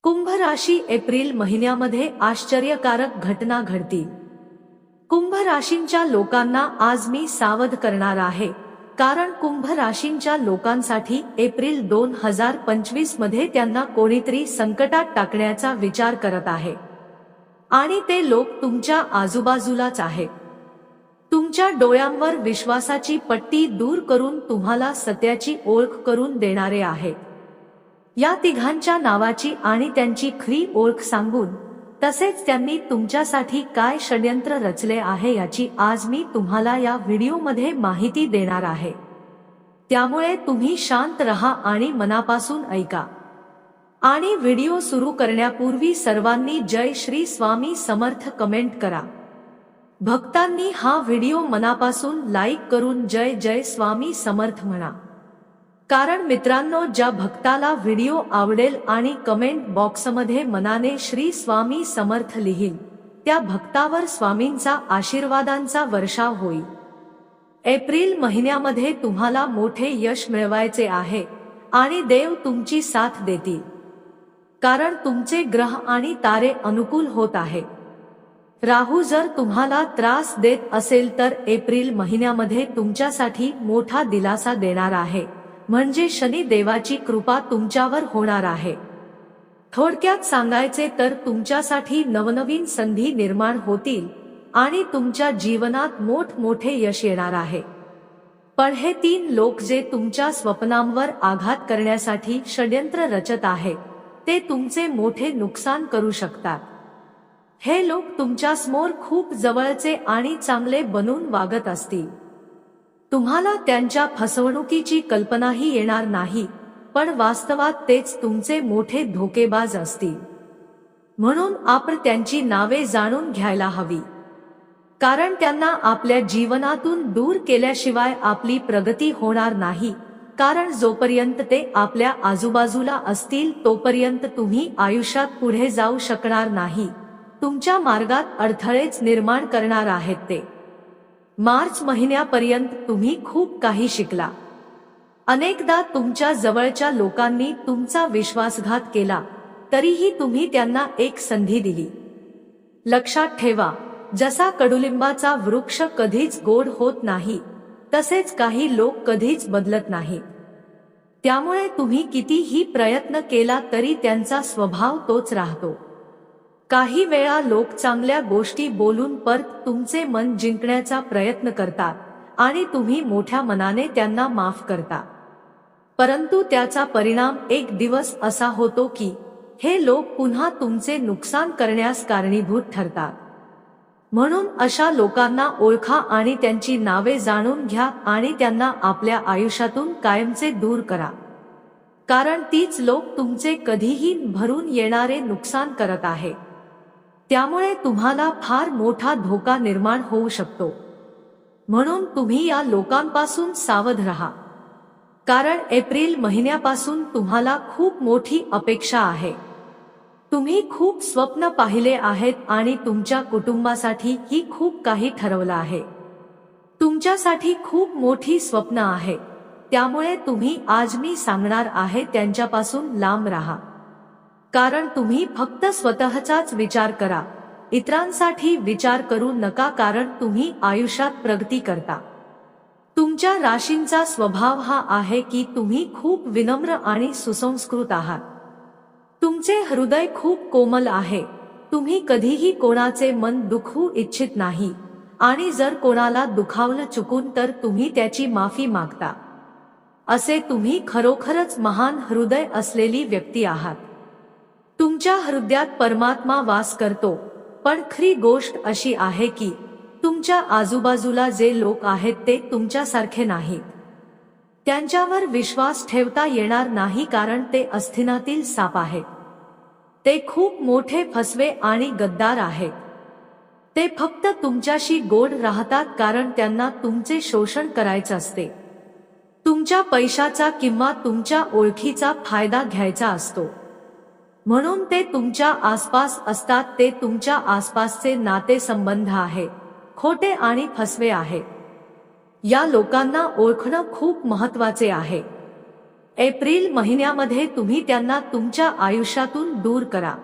कुंभ राशी एप्रिल महिन्यामध्ये आश्चर्यकारक घटना घडतील। कुंभ राशींच्या लोकांना आज मी सावध करणार आहे, कारण कुंभ राशींच्या लोकांसाठी एप्रिल 2025 मध्ये त्यांना कोणीतरी संकटात टाकण्याचा विचार करत आहे आणि ते लोक तुमच्या आजूबाजूलाच आहेत। तुमच्या डोळ्यांवर विश्वासाची पट्टी दूर करून तुम्हाला सत्याची ओळख करून देणारे आहेत। या तिघांच्या नावाची आणि त्यांची खरी ओळख सांगून, तसेच त्यांनी तुमच्यासाठी काय षड्यंत्र रचले आहे याची आज मी तुम्हाला या व्हिडिओमध्ये माहिती देणार आहे। त्यामुळे तुम्ही शांत रहा आणि मनापासून ऐका। आणि व्हिडिओ सुरू करण्यापूर्वी सर्वांनी जय श्री स्वामी समर्थ कमेंट करा। भक्तांनी हा व्हिडिओ मनापासून लाईक करून जय जय स्वामी समर्थ म्हणा, कारण मित्रांनो, ज्या भक्ताला व्हिडिओ आवडेल आणि कमेंट बॉक्समध्ये मनाने श्री स्वामी समर्थ लिहिल, त्या भक्तावर स्वामींचा आशीर्वादांचा वर्षाव होईल। एप्रिल महिन्यामध्ये तुम्हाला मोठे यश मिळवायचे आहे आणि देव तुमची साथ देतील, कारण तुमचे ग्रह आणि तारे अनुकूल होत आहेत। राहू जर तुम्हाला त्रास देत असेल तर एप्रिल महिन्यामध्ये तुमच्यासाठी मोठा दिलासा देणार आहे, म्हणजे शनी देवाची कृपा तुमच्यावर होणार आहे। थोडक्यात सांगायचे तर तुमच्यासाठी नवनवीन संधी निर्माण होतील आणि तुमच्या जीवनात मोठमोठे यश येणार आहे। पण हे तीन लोक जे तुमच्या स्वप्नांवर आघात करण्यासाठी षड्यंत्र रचत आहेत, ते तुमचे मोठे नुकसान करू शकतात। हे लोक तुमच्यासमोर खूप जवळचे आणि चांगले बनून वागत असतील। तुम्हाला त्यांच्या फसवणुकीची कल्पनाही येणार नाही, पण वास्तवात तेच तुमचे मोठे धोकेबाज असतील। म्हणून आपण त्यांची नावे जाणून घ्यायला हवी, कारण त्यांना आपल्या जीवनातून दूर केल्याशिवाय आपली प्रगती होणार नाही। कारण जोपर्यंत ते आपल्या आजूबाजूला असतील तोपर्यंत तुम्ही आयुष्यात पुढे जाऊ शकणार नाही। तुमच्या मार्गात अडथळेच निर्माण करणार आहेत ते। मार्च महिन्यापर्यंत तुम्ही खूप काही शिकला। अनेकदा तुमच्या जवळच्या लोकांनी तुमचा विश्वासघात केला, तरीही तुम्ही त्यांना एक संधी दिली। लक्षात ठेवा, जसा कडुलिंबाचा वृक्ष कधीच गोड होत नाही, तसेच काही लोक कधीच बदलत नाहीत। त्यामुळे तुम्ही कितीही प्रयत्न केला तरी त्यांचा स्वभाव तोच राहतो। काही वेळा लोक चांगल्या गोष्टी बोलून परत तुमचे मन जिंकण्याचा प्रयत्न करतात आणि तुम्ही मोठ्या मनाने त्यांना माफ करता, परंतु त्याचा परिणाम एक दिवस असा होतो की हे लोक पुन्हा तुमचे नुकसान करण्यास कारणीभूत ठरतात। म्हणून अशा लोकांना ओळखा आणि त्यांची नावे जाणून घ्या आणि त्यांना आपल्या आयुष्यातून कायमचे दूर करा, कारण तीच लोक तुमचे कधीही भरून येणारे नुकसान करत आहेत। त्यामुळे तुम्हाला फार मोठा धोका निर्माण होऊ शकतो। म्हणून तुम्ही या लोकांपासून सावध रहा, कारण एप्रिल महिन्यापासून तुम्हाला खूप मोठी अपेक्षा आहे। तुम्ही खूप स्वप्न पाहिले आहेत आणि तुमच्या कुटुंबासाठी ही खूप काही ठरवलं आहे। तुमच्यासाठी खूप मोठी स्वप्न आहे, त्यामुळे तुम्ही आज मी सांगणार आहे त्यांच्यापासून लांब राहा, कारण तुम्ही फक्त स्वतःचाच विचार करा, इतरांसाठी विचार करू नका, कारण तुम्ही आयुष्यात प्रगती करता। तुमच्या राशींचा स्वभाव हा आहे की तुम्ही खूप विनम्र आणि सुसंस्कृत आहात। तुमचे हृदय खूप कोमल आहे। तुम्ही कधीही कोणाचे मन दुखवू इच्छित नाही आणि जर कोणाला दुखावलं चुकून तर तुम्ही त्याची माफी मागता। असे तुम्ही खरोखरच महान हृदय असलेली व्यक्ती आहात। तुमच्या हृदयात परमात्मा वास करतो, पण खरी गोष्ट अशी आहे की तुमच्या आजूबाजूला जे लोक आहेत ते तुमच्यासारखे नाहीत। त्यांच्यावर विश्वास ठेवता येणार नाही, कारण ते अस्थिनातील साप आहेत। ते खूप मोठे फसवे आणि गद्दार आहेत। ते फक्त तुमच्याशी गोड राहतात कारण त्यांना तुमचे शोषण करायचे असते। तुमच्या पैशाचा किंवा तुमच्या ओळखीचा फायदा घ्यायचा असतो, म्हणून ते तुमच्या आसपास असतात। ते तुमच्या आसपासचे नातेसंबंध आहेत, खोटे आणि फसवे आहेत। या लोकांना ओळखणं खूप महत्त्वाचे आहे। एप्रिल महिन्यामध्ये तुम्ही त्यांना तुमच्या आयुष्यातून दूर करा.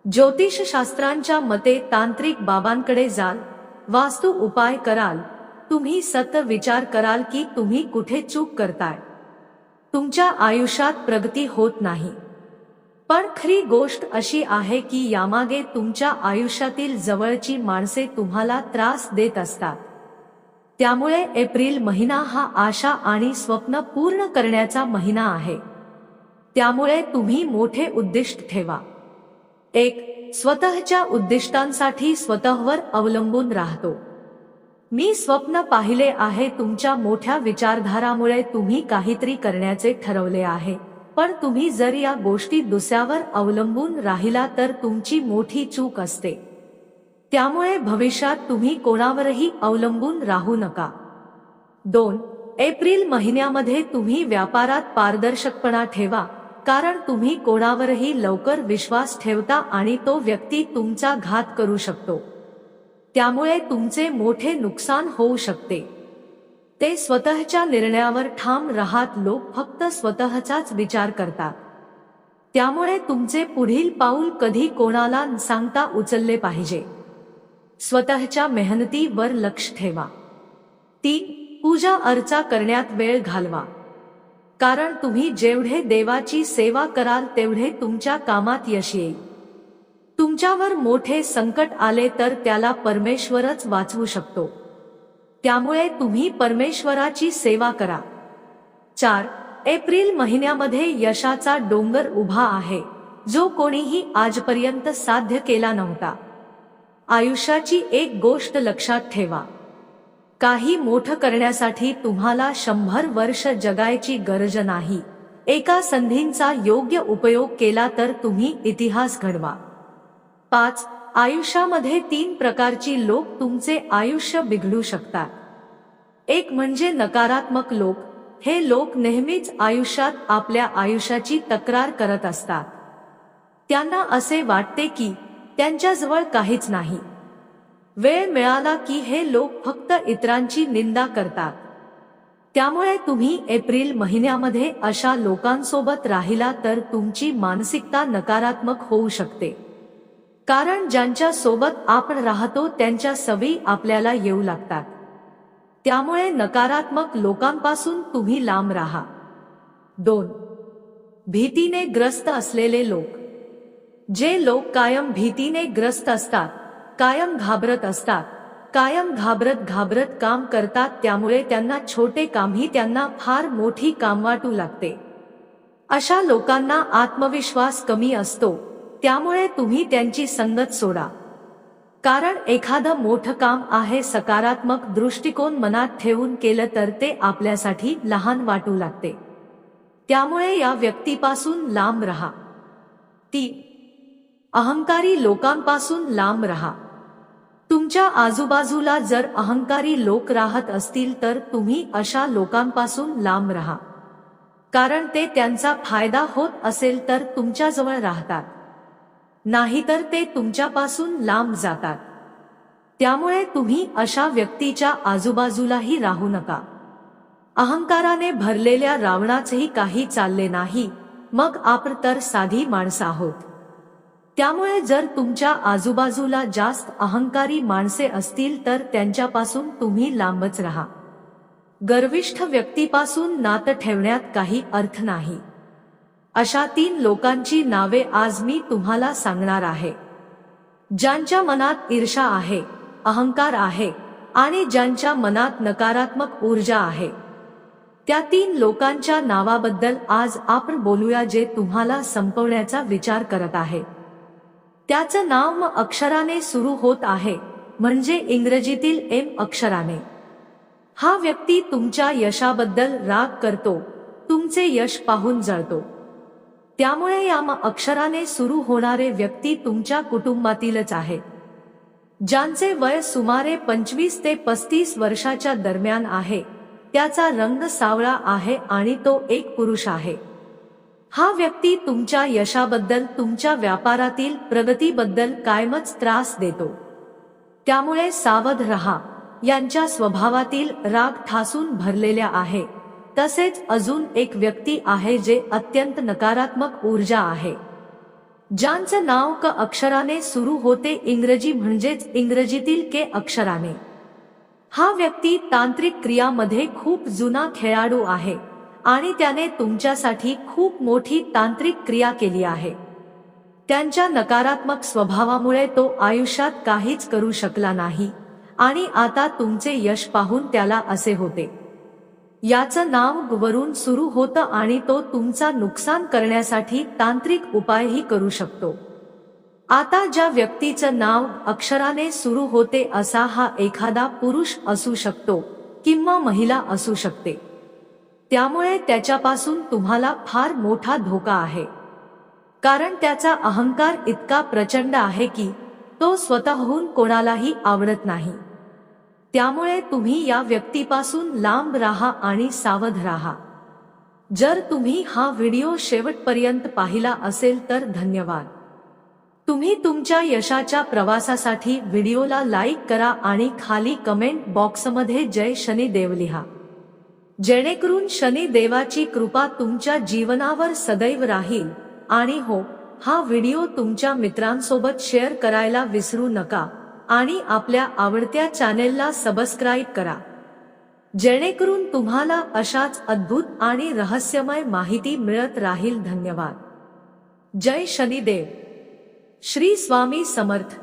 ज्योतिषशास्त्रांच्या मते तांत्रिक बाबांकडे जाल, वास्तू उपाय कराल, तुम्ही सतत विचार कराल की तुम्ही कुठे चूक करताय, तुमच्या आयुष्यात प्रगती होत नाही. पण खरी गोष्ट अशी आहे की यामागे तुमच्या आयुष्यातील जवळची माणसे तुम्हाला त्रास देत असतात. त्यामुळे एप्रिल महिना हा आशा आणि स्वप्न पूर्ण करण्याचा महिना आहे. त्यामुळे तुम्ही मोठे उद्दिष्ट ठेवा. 1. स्वतःच्या उद्दिष्टांसाठी स्वतःवर अवलंबून राहतो. मी स्वप्न पाहिले आहे. तुमच्या मोठ्या विचारधारामुळे तुम्ही काहीतरी करण्याचे ठरवले आहे, पण तुम्ही जर या गोष्टी दुसऱ्यावर अवलंबून राहिला तर तुमची मोठी चूक असते. त्यामुळे भविष्यात तुम्ही कोणावरही अवलंबून राहू नका. 2. एप्रिल महिन्यामध्ये तुम्ही व्यापारात पारदर्शकपणा ठेवा, कारण तुम्ही कोणावरही लवकर विश्वास ठेवता आणि तो व्यक्ती तुमचा घात करू शकतो. त्यामुळे तुमचे मोठे नुकसान होऊ शकते. ते स्वतःच्या निर्णयावर ठाम राहत. लोक फक्त स्वतःचाच विचार करतात. त्यामुळे तुमचे पुढील पाऊल कधी कोणाला न सांगता उचलले पाहिजे. स्वतःच्या मेहनतीवर लक्ष ठेवा. 3. पूजा अर्चा करण्यात वेळ घालवा, कारण तुम्ही जेवढे देवाची सेवा कराल तेवढे तुमच्या कामात यश येईल. तुमच्यावर मोठे संकट आले तर त्याला परमेश्वरच वाचवू शकतो. त्यामुळे तुम्ही परमेश्वराची सेवा करा. 4. एप्रिल महिन्यामध्ये यशाचा डोंगर उभा आहे, जो कोणीही आजपर्यंत साध्य केला नव्हता. आयुष्याची एक गोष्ट लक्षात ठेवा, काही मोठं करण्यासाठी तुम्हाला 100 वर्ष जगायची गरज नाही. एका संधींचा योग्य उपयोग केला तर तुम्ही इतिहास घडवा. 5. आयुष्यामध्ये 3 प्रकारची लोक तुमचे आयुष्य बिघडू शकतात. एक म्हणजे नकारात्मक लोक. हे लोक नेहमीच आयुष्यात आपल्या आयुष्याची तक्रार करत असतात. त्यांना असे वाटते की त्यांच्याजवळ काहीच नाही. वेळ मिळाला की हे लोक फक्त इतरांची निंदा करतात. त्यामुळे तुम्ही एप्रिल महिन्यामध्ये अशा लोकांसोबत राहिला तर तुमची मानसिकता नकारात्मक होऊ शकते. कारण ज्यांच्या सोबत आपण राहतो त्यांच्या सवयी आपल्याला येऊ लागतात. त्यामुळे नकारात्मक लोकांपासून तुम्ही लांब राहा. 2. भीतीने ग्रस्त असलेले लोक. जे लोक कायम भीतीने ग्रस्त असतात, कायम घाबरत असतात, कायम घाबरत काम करतात, त्यामुळे त्यांना छोटे कामही त्यांना फार मोठी काम वाटू लागते. अशा लोकांना आत्मविश्वास कमी असतो. त्यामुळे तुम्ही त्यांची संगत सोडा. कारण एखादं मोठं काम आहे, सकारात्मक दृष्टिकोन मनात ठेवून केलं तर ते आपल्यासाठी लहान वाटू लागते. त्यामुळे या व्यक्तीपासून लांब राहा. 3. अहंकारी लोकांपासून लांब राहा. तुमच्या आजूबाजूला जर अहंकारी लोक राहत असतील तर तुम्ही अशा लोकांपासून लांब राहा. कारण ते त्यांचा फायदा होत असेल तर तुमच्याजवळ राहतात, नाहीतर ते तुमच्यापासून लांब जातात. त्यामुळे तुम्ही अशा व्यक्तीच्या आजूबाजूलाही राहू नका. अहंकाराने भरलेल्या रावणाचेही काही चालले नाही, मग आपण तर साधी माणसं आहोत. त्यामुळे जर तुमच्या आजूबाजूला जास्त अहंकारी माणसे असतील तर त्यांच्यापासून तुम्ही लांबच राहा. गर्विष्ठ व्यक्तीपासून नातं ठेवण्यात काही अर्थ नाही. अशा 3 लोकांची नावे आज मी तुम्हाला सांगणार आहे. ज्यांच्या मनात ईर्ष्या आहे, अहंकार आहे आणि ज्यांच्या मनात नकारात्मक ऊर्जा आहे, त्या 3 लोकांच्या नावाबद्दल आज आपण बोलूया, जे तुम्हाला संपवण्याचा विचार करत आहे. त्याचं नाव म अक्षराने सुरू होत आहे, म्हणजे इंग्रजीतील एम अक्षराने. हा व्यक्ती तुमच्या यशाबद्दल राग करतो, तुमचे यश पाहून जळतो. त्यामुळे या म अक्षराने सुरू होणारे व्यक्ती तुमच्या कुटुंबातीलच आहे. ज्यांचे वय सुमारे 25 ते 35 वर्षाच्या दरम्यान आहे, त्याचा रंग सावळा आहे आणि तो एक पुरुष आहे. हा व्यक्ती तुमच्या यशाबद्दल, तुमच्या व्यापारातील प्रगतीबद्दल कायमच त्रास देतो. त्यामुळे सावध रहा. यांच्या स्वभावातील राग ठासून भरलेल्या आहे, तसेच अजून एक व्यक्ती आहे जे अत्यंत नकारात्मक ऊर्जा आहे, ज्यांचं नाव क अक्षराने सुरू होते, इंग्रजी म्हणजेच इंग्रजीतील के अक्षराने. हा व्यक्ती तांत्रिक क्रियामध्ये खूप जुना खेळाडू आहे आणि त्याने तुमच्यासाठी खूप मोठी तांत्रिक क्रिया केली आहे. त्यांच्या नकारात्मक स्वभावामुळे तो आयुष्यात काहीच करू शकला नाही आणि आता तुमचे यश पाहून त्याला असे होते. याचं नाव ग वरून सुरू होतं आणि तो तुमचा नुकसान करण्यासाठी तांत्रिक उपायही करू शकतो. आता ज्या व्यक्तीचं नाव अक्षराने सुरू होते असा हा एखादा पुरुष असू शकतो किंवा महिला असू शकते. त्यामुळे त्याच्यापासून तुम्हाला फार मोठा धोका आहे, कारण त्याचा अहंकार इतका प्रचंड आहे की तो स्वतःहून कोणालाही आवडत नाही. त्यामुळे तुम्ही या व्यक्तीपासून लांब राहा आणि सावध राहा. जर तुम्ही हा व्हिडिओ शेवटपर्यंत पाहिला असेल तर धन्यवाद. तुम्ही तुमच्या यशाच्या प्रवासासाठी व्हिडिओला लाईक करा आणि खाली कमेंट बॉक्समध्ये जय शनिदेव लिहा, जेणेकरून शनिदेवाची कृपा तुमच्या जीवनावर सदैव राहील. आणि हो, हा व्हिडिओ तुमच्या मित्रांसोबत शेअर करायला विसरू नका आणि आपल्या आवडत्या चॅनेलला सबस्क्राईब करा, जेणेकरून तुम्हाला अशाच अद्भुत आणि रहस्यमय माहिती मिळत राहील. धन्यवाद. जय शनिदेव. श्री स्वामी समर्थ.